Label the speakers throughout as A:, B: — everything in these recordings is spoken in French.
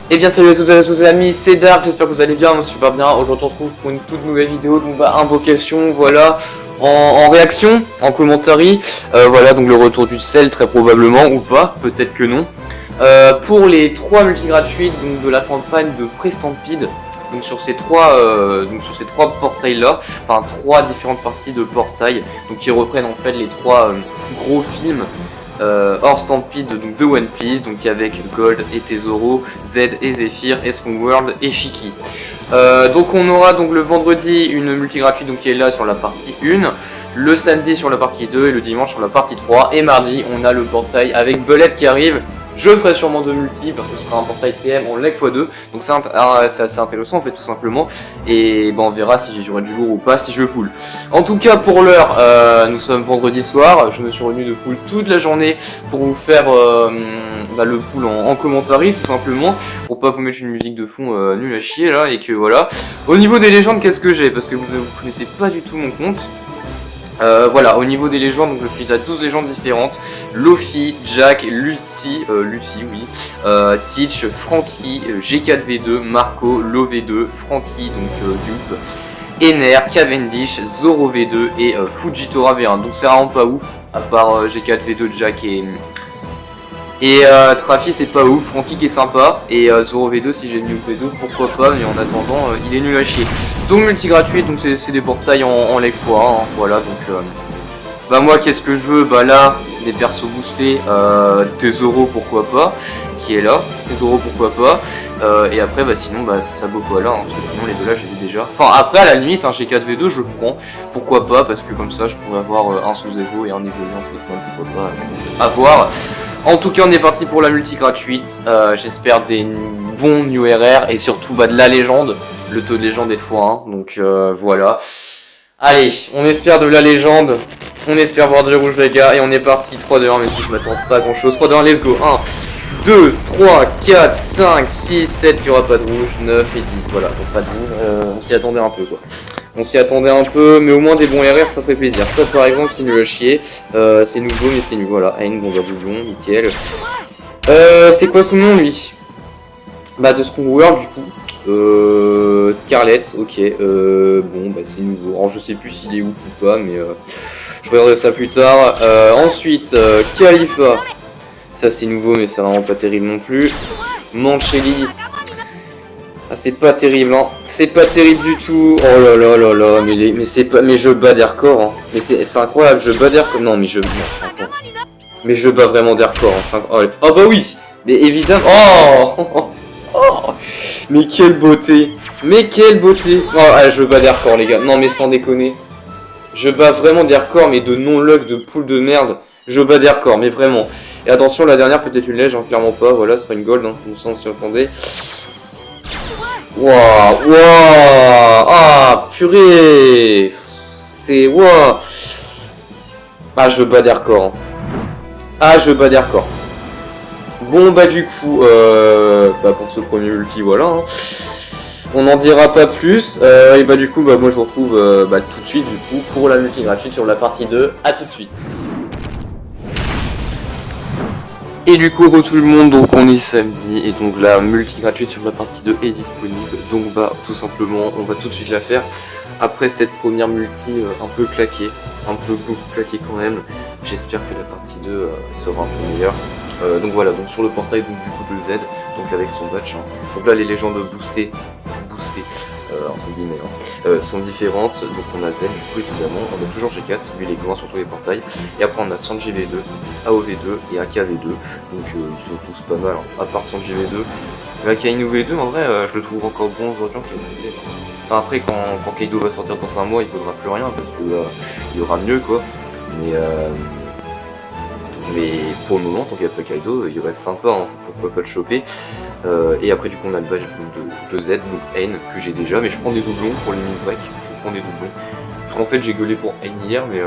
A: Eh bien salut à toutes et à tous les amis, c'est Dark, j'espère que vous allez bien, moi super bien. Aujourd'hui on se retrouve pour une toute nouvelle vidéo, donc invocation, voilà, en réaction, en commentaire, voilà, donc le retour du sel très probablement, ou pas, peut-être que non. Pour les 3 multi gratuites donc de la campagne de Prestampede, donc sur ces trois portails là, enfin 3 différentes parties de portails, donc qui reprennent en fait les 3 gros films hors Stampede donc de One Piece, donc avec Gold et Tesoro, Z et Zephyr et Strong World et Shiki. Donc on aura donc le vendredi une multi gratuite donc qui est là sur la partie 1, le samedi sur la partie 2 et le dimanche sur la partie 3, et mardi on a le portail avec Belette qui arrive. Je ferai sûrement 2 multi parce que ce sera un portail PM en leg x2, donc c'est assez intéressant en fait tout simplement, et on verra si j'aurai du lourd ou pas si je pull. En tout cas pour l'heure, nous sommes vendredi soir, je me suis revenu de pull toute la journée pour vous faire le pull en commentaire tout simplement, pour pas vous mettre une musique de fond nulle à chier là, et que voilà. Au niveau des légendes, qu'est-ce que j'ai, parce que vous connaissez pas du tout mon compte. Voilà, au niveau des légendes, donc je suis à 12 légendes différentes. Luffy, Jack, Lucy, oui, Teach, Franky, G4V2, Marco, LoV2, Franky, donc Dupe, Ener, Cavendish, Zoro V2 et Fujitora V1. Donc c'est vraiment pas ouf, à part G4V2, Jack et Trafi c'est pas ouf, Franky qui est sympa, et Zoro V2 si j'ai mis V2 pourquoi pas, mais en attendant il est nul à chier. Donc multi gratuit, donc c'est des portails en leg x1, hein, voilà, donc moi qu'est-ce que je veux, là des persos boostés, Tesoro pourquoi pas, qui est là, Tesoro pourquoi pas, et après sinon Sabo Koala, hein, parce que sinon les deux là j'ai vu déjà. Enfin après à la limite un G4V2 je le prends, pourquoi pas, parce que comme ça je pourrais avoir un sous Evo et un évoluant pourquoi pas, à voir. En tout cas on est parti pour la multi gratuite, j'espère des bons new RR et surtout de la légende, le taux de légende est de x1, donc voilà. Allez, on espère de la légende, on espère voir du rouge les gars, et on est parti, 3 2 1, mais si je m'attends pas à grand chose, 3 2 1, let's go, 1, 2, 3, 4, 5, 6, 7, il n'y aura pas de rouge, 9 et 10, voilà, donc pas de rouge, on s'y attendait un peu quoi. On s'y attendait un peu, mais au moins des bons RR ça ferait plaisir. Ça par exemple qui nul à chier, c'est nouveau mais c'est nul, voilà, Ayn, bon bouillon, nickel. C'est quoi son nom lui? De Strong World du coup. Scarlett, ok, c'est nouveau. Alors je sais plus s'il est ouf ou pas, mais je regarderai ça plus tard. Ensuite, Khalifa, ça c'est nouveau mais c'est vraiment pas terrible non plus. Mancheli, ah c'est pas terrible hein, c'est pas terrible du tout. Oh là là là là, mais c'est pas, mais je bats des records hein. Mais c'est incroyable, je bats des records. Non mais je mais je bats vraiment des records hein. Oh bah oui, mais évidemment. Oh, oh, mais quelle beauté, mais quelle beauté. Oh allez, je bats des records les gars, non mais sans déconner. Je bats vraiment des records, mais de non-luck, de poule de merde. Je bats des records, mais vraiment. Et attention, la dernière peut-être une lège, hein, clairement pas. Voilà, ce sera une gold, hein, comme ça on s'y attendait. Waouh, waouh, ah, purée. C'est, waouh. Ah, je bats des records. Hein. Ah, je bats des records. Bon, du coup, pour ce premier multi, voilà. Hein. On n'en dira pas plus, et du coup, moi je vous retrouve tout de suite, du coup, pour la multi gratuite sur la partie 2. À tout de suite. Et du coup, tout le monde, donc on est samedi, et donc la multi gratuite sur la partie 2 est disponible. Donc tout simplement, on va tout de suite la faire. Après cette première multi un peu claquée, un peu beaucoup claquée quand même, j'espère que la partie 2 sera un peu meilleure. Donc voilà, donc sur le portail donc, du coup de Z, donc avec son badge. Hein. Donc là les légendes boostées entre guillemets, sont différentes. Donc on a Z du coup évidemment, on a toujours G4, lui il est grand sur tous les portails. Et après on a Sanji V2, AOV2 et AKV2. Donc ils sont tous pas mal, hein. À part Sanji V2. Akainu V2 en vrai je le trouve encore bon aujourd'hui qu'Akainu V2. Enfin après quand Kaido va sortir dans un mois il faudra plus rien parce que il y aura mieux quoi. Mais pour le moment, tant qu'il n'y a pas Kaido, il reste sympa, hein, pourquoi pas le choper. Et après, du coup, on a le badge de Z, donc N, que j'ai déjà, mais je prends des doublons pour les mini-breaks, je prends des doublons. Parce qu'en fait, j'ai gueulé pour N hier, mais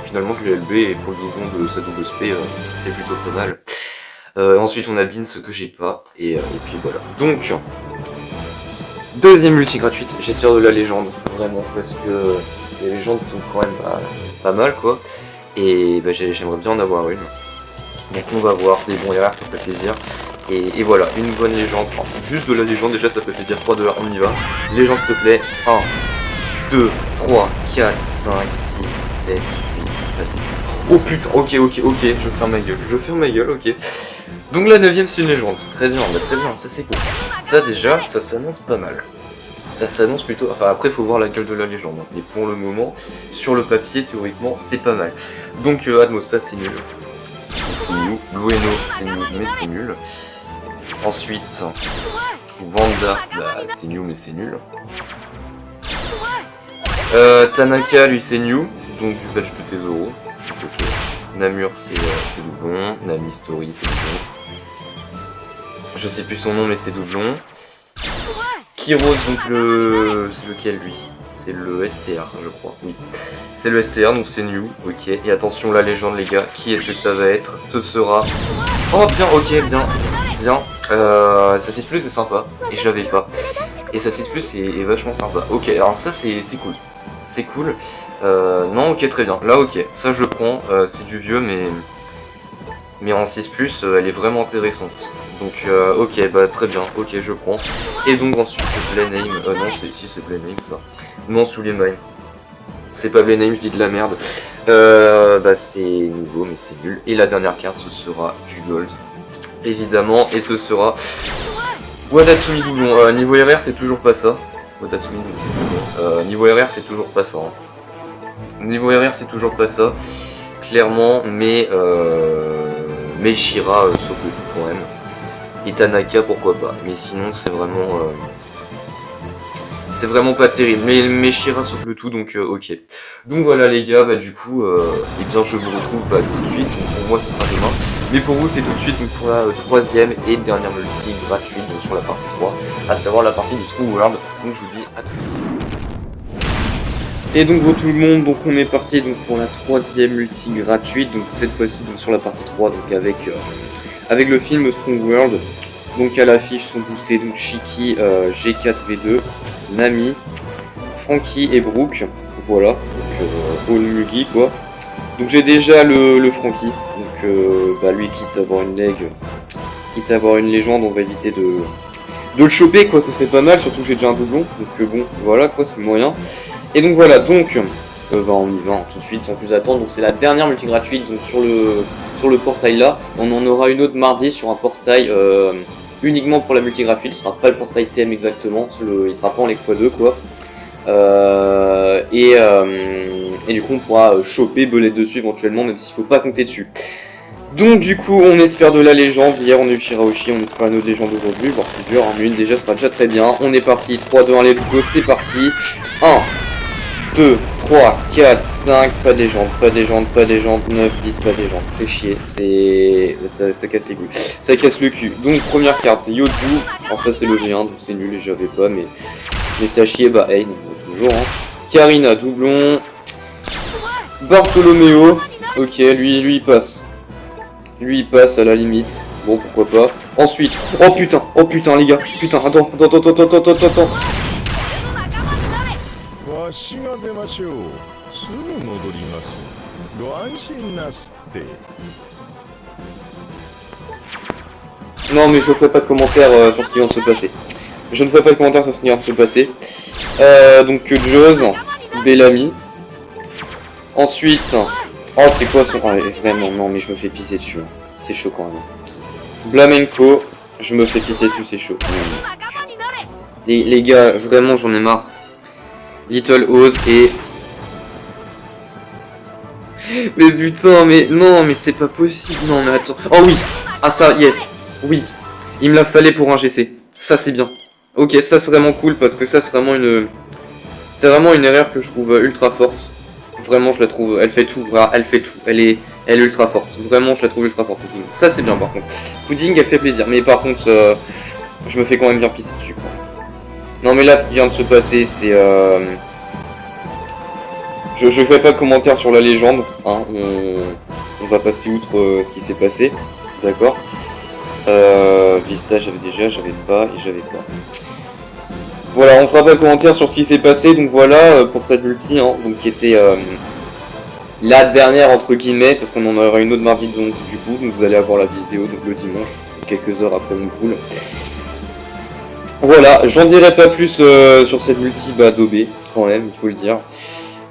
A: finalement, je l'ai LB, et pour le doublon de sa double SP, c'est plutôt pas mal. Ensuite, on a Beans, que j'ai pas, et puis voilà. Donc, deuxième multi gratuite, j'espère de la légende, vraiment, parce que les légendes sont quand même pas mal, quoi. Et j'aimerais bien en avoir une. Donc on va voir des bons RR, ça fait plaisir. Et voilà, une bonne légende. Enfin, juste de la légende, déjà ça peut te dire 3, 2, 1, on y va. Légende s'il te plaît. 1, 2, 3, 4, 5, 6, 7, 8. Oh putain, ok, je ferme ma gueule, ok. Donc la 9ème c'est une légende. Très bien, bah, très bien, ça c'est cool. Ça déjà, ça s'annonce pas mal. Ça s'annonce plutôt... Enfin après faut voir la gueule de la légende. Mais pour le moment, sur le papier, théoriquement, c'est pas mal. Donc Atmos, ça c'est nul. C'est nul. Bueno, c'est nul, mais c'est nul. Ensuite, Vanda, bah c'est nul, mais c'est nul. Tanaka, lui c'est new, donc du badge de Tesoro. Okay. Namur c'est doublon. Nami Story c'est doublon. Je sais plus son nom mais c'est doublon. Kyros donc c'est lequel lui? C'est le STR je crois, oui. C'est le STR donc c'est new, ok. Et attention la légende les gars, qui est-ce que ça va être? Ce sera... Oh bien, ok, bien. Ça 6 plus c'est sympa, et je l'avais pas. Et ça 6 plus est vachement sympa. Ok, alors ça c'est cool. C'est cool. Non, ok, très bien. Là, ok, ça je le prends. C'est du vieux, mais en 6 plus, elle est vraiment intéressante. Donc, ok, bah très bien. Ok, je prends. Et donc ensuite, Blenheim. Non, c'est Blenheim ça. Non, sous les mains. C'est pas Blenheim, je dis de la merde. Bah c'est nouveau, mais c'est nul. Et la dernière carte, ce sera du gold. Évidemment, et ce sera Wadatsumi doublon. Niveau RR, c'est toujours pas ça. Wadatsumi, c'est doublon. Niveau RR, c'est toujours pas ça. Hein. Niveau RR, c'est toujours pas ça. Clairement, mais Shira sauf le coup quand même. Et Tanaka, pourquoi pas. Mais sinon, c'est vraiment pas terrible. Mais Shira sauf le tout, donc ok. Donc voilà les gars, bah du coup, eh bien je vous retrouve tout de suite. Donc, pour moi, ce sera demain. Mais pour vous c'est tout de suite donc pour la troisième et dernière multi gratuite donc sur la partie 3, à savoir la partie du True World. Donc je vous dis à tout de suite. Et donc tout le monde, donc on est parti donc pour la troisième multi gratuite, donc cette fois-ci donc sur la partie 3 donc avec le film Strong World. Donc à l'affiche sont boostés donc Shiki, G4V2, Nami, Frankie et Brooke. Voilà, donc All Mugi quoi. Donc j'ai déjà le Frankie, donc bah lui quitte à avoir une leg, quitte à avoir une légende, on va éviter de le choper quoi, ce serait pas mal, surtout que j'ai déjà un doublon, donc bon, voilà quoi, c'est moyen. Et donc voilà, donc bah on y va tout de suite sans plus attendre, donc c'est la dernière multi gratuite donc sur le portail là, on en aura une autre mardi sur un portail uniquement pour la multi gratuite, ce sera pas le portail TM exactement, il sera pas en leg x2 quoi. Et du coup on pourra choper Belette dessus éventuellement, même s'il faut pas compter dessus. Donc du coup on espère de la légende. Hier on a eu Shirahoshi, on espère une autre légende aujourd'hui, voire plusieurs, hein, mais une déjà sera déjà très bien. On est parti, 3, 2, 1, let's go, c'est parti. 1, 2, 3, 4, 5, pas de légende, 9, 10, pas de légende. Fait chier, ça casse les couilles. Ça casse le cul. Donc première carte, Yodu, alors ça c'est le G1, donc c'est nul et j'avais pas, mais c'est à chier, bah hey, toujours hein. Karina, doublon. Bartolomeo, ok, lui il passe. Lui il passe à la limite. Bon pourquoi pas. Ensuite, oh putain les gars, putain, attends. Non mais je ferai pas de commentaire sur ce qui vient de se passer. Je ne ferai pas de commentaire sur ce qui vient de se passer. Donc Jaws, Bellamy. Ensuite, oh c'est quoi son... Oh, vraiment non mais je me fais pisser dessus. C'est chaud quand même. Blamenko, je me fais pisser dessus, c'est chaud. Les gars, vraiment j'en ai marre. Little Oz et... Mais putain, mais non, mais c'est pas possible. Non mais attends. Oh oui. Ah ça, yes. Oui. Il me la fallait pour un GC. Ça c'est bien. Ok, ça c'est vraiment cool parce que ça c'est vraiment une... C'est vraiment une erreur que je trouve ultra forte. Vraiment je la trouve, elle fait tout, elle fait tout. Elle est ultra forte. Vraiment je la trouve ultra forte. Pudding. Ça c'est bien par contre. Pudding elle fait plaisir. Mais par contre, je me fais quand même bien pisser dessus quoi. Non mais là ce qui vient de se passer c'est... Je ferai pas de commentaire sur la légende. Hein. On va passer outre ce qui s'est passé. D'accord. Vista j'avais déjà, j'avais pas. Voilà, on fera pas de commentaire sur ce qui s'est passé, donc voilà pour cette multi, hein, donc qui était la dernière entre guillemets, parce qu'on en aura une autre mardi donc du coup, donc vous allez avoir la vidéo donc, le dimanche, quelques heures après mon pool. Voilà, j'en dirai pas plus sur cette multi d'OB, quand même, il faut le dire.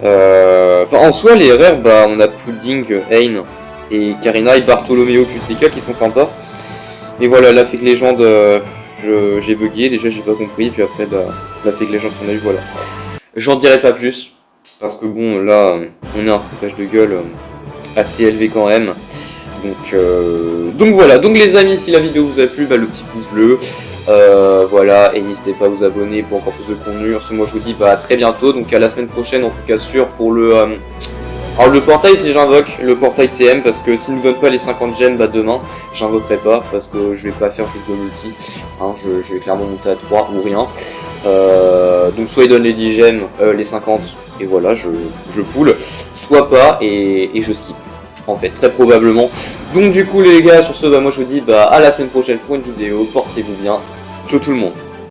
A: Enfin, en soi, les RR, on a Pudding, Ain et Karina et Bartolomeo QCK qui sont sympas. Et voilà, la fake légende, j'ai bugué, déjà j'ai pas compris, puis après, la fake légende qu'on a eu, voilà. J'en dirai pas plus, parce que bon, là, on a un foutage de gueule assez élevé quand même. Donc voilà, donc les amis, si la vidéo vous a plu, le petit pouce bleu. Voilà, et n'hésitez pas à vous abonner pour encore plus de contenu. Moi je vous dis à très bientôt, donc à la semaine prochaine en tout cas sûr pour le alors le portail, si j'invoque le portail TM, parce que s'il nous donne pas les 50 gemmes demain, j'invoquerai pas parce que je vais pas faire juste de multi, hein, je vais clairement monter à 3 ou rien. Donc soit il donne les 10 gemmes, les 50 et voilà, je pull, soit pas et je skip en fait, très probablement. Donc du coup les gars, sur ce, moi je vous dis à la semaine prochaine pour une vidéo, portez-vous bien, ciao tout le monde.